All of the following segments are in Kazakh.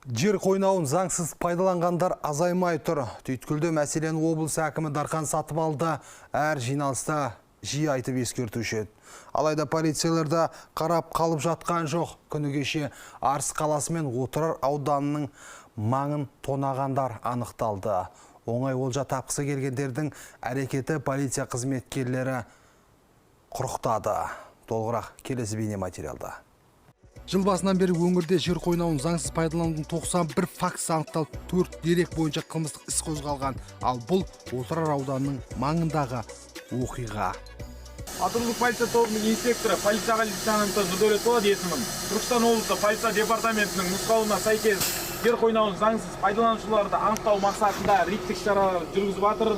Жер қойнауын заңсыз пайдаланғандар азаймай тұр. Түйткілді мәселені облыс әкімі Дархан Сатыбалды әр жиналыста жиі айтып ескертуші еді. Алайда полицияларда қарап қалып жатқан жоқ. Күні кеше Арыс қаласы мен Отырар ауданының маңын тонағандар анықталды. Оңай олжа тапқысы келгендердің әрекеті полиция қызметкерлері құрықтады. Толығырақ келесі бейне материалда. Жыл басынан бері өңірде жер қойнауын заңсыз пайдаланудың 91 фактісі анықталып, 4 дерек бойынша қылмыстық іс қозғалған. Ал бұл Отырар ауданының маңындағы оқиға. Атырлық полиция тобының инспекторы полицияға лейтенанты Нұрдәулетова есімін. Түркістан облысы полиция департаментінің нұсқауына сәйкес жер қойнауын заңсыз пайдаланушыларды анықтау мақсатында рейдтік шаралар жүргізіп жатыр.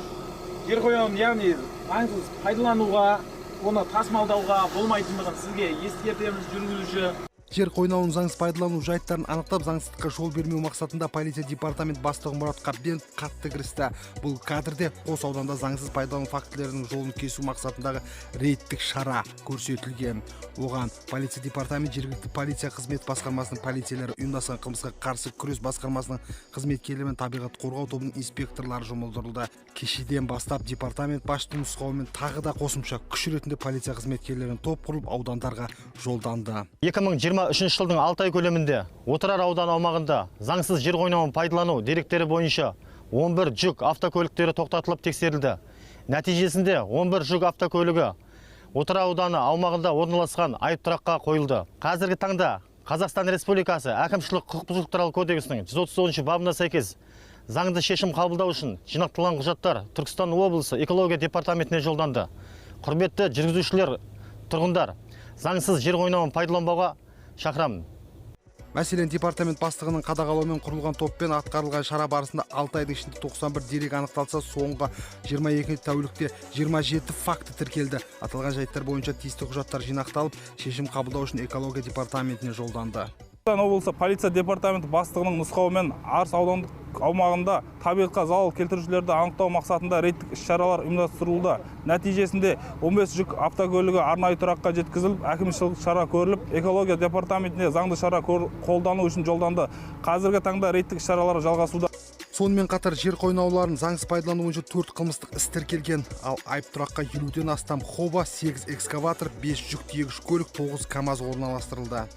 Жер қойнауын, яғни заңсыз пайдалануға, оны тасымалдауға болмайтындығын сізге ескертеміз жүргізуші. Жер қойнауын заңсыз пайдалану жайттарын анықтап, заңсыздыққа жол бермеу мақсатында полиция департамент бастығы Мұрат Қабденов қатты кірісті. Бұл кадрде қос ауданда заңсыз пайдалану фактілерінің жолын кесу мақсатындағы рейдтік шара көрсетілген. Оған полиция департамент, жергілікті полиция қызмет басқармасының полициялары, ұйымдасқан қылмысқа қарсы күрес басқармасының қызметкерлері мен табиғат қорғау тобының инспекторлары жұмылдырылды. Кешеден бастап департамент басшысының нұсқауымен тағы да қосымша күш ретінде полиция қызметкерлерінің топ құрылып аудандарға жолданды. 2023 жылдың 6 ай көлемінде Отырар ауданы аумағында заңсыз жер қойнауын пайдалану деректері бойынша 11 жүк автокөліктері тоқтатылып тексерілді. Нәтижесінде 11 жүк автокөлігі Отырар ауданы аумағында орналасқан айыптұраққа қойылды. Қазіргі таңда Қазақстан Республикасы әкімшілік құқық бұзушылық туралы кодексінің 130 бабына сәйкес заңды шешім қабылдау үшін жинақталған құжаттар Түркістан облысы экология департаментіне жолданды. Құрметті жүргізушілер, тұрғындар, заңсыз жер қойнауын пайдаланбауға шақырамын. Мәселен, департамент бастығының қадағалауымен құрылған топпен атқарылған шара барысында 6 айдың ішінде 91 дерек анықталса, соңғы 22 тәулікте 27 факті тіркелді. Аталған жайттар бойынша тиісті құжаттар жинақталып, шешім қабылдау үшін экология департаментіне жолданды. Түркістан облысы полиция департаменті бастығының нұсқауымен Арыс аудандық аумағында табиғатқа залал келтірушілерді анықтау мақсатында рейдтік іс-шаралар ұйымдастырылды. Нәтижесінде 15 жүк автокөлігі арнайы тұраққа жеткізіліп, әкімшілік шара көріліп, экология департаментіне заңды шара қолдану үшін жолданды. Қазіргі таңда рейдтік іс-шаралар жалғасуда. Сонымен қатар жер қойнауларын заңсыз пайдалану бойынша 4 қылмыстық іс тіркелген. Ал айыптұраққа 50-ден астам хоба, 8 экскаватор, 5 жүк тиегіш көлік, 9 КАМАЗ орналастырылды.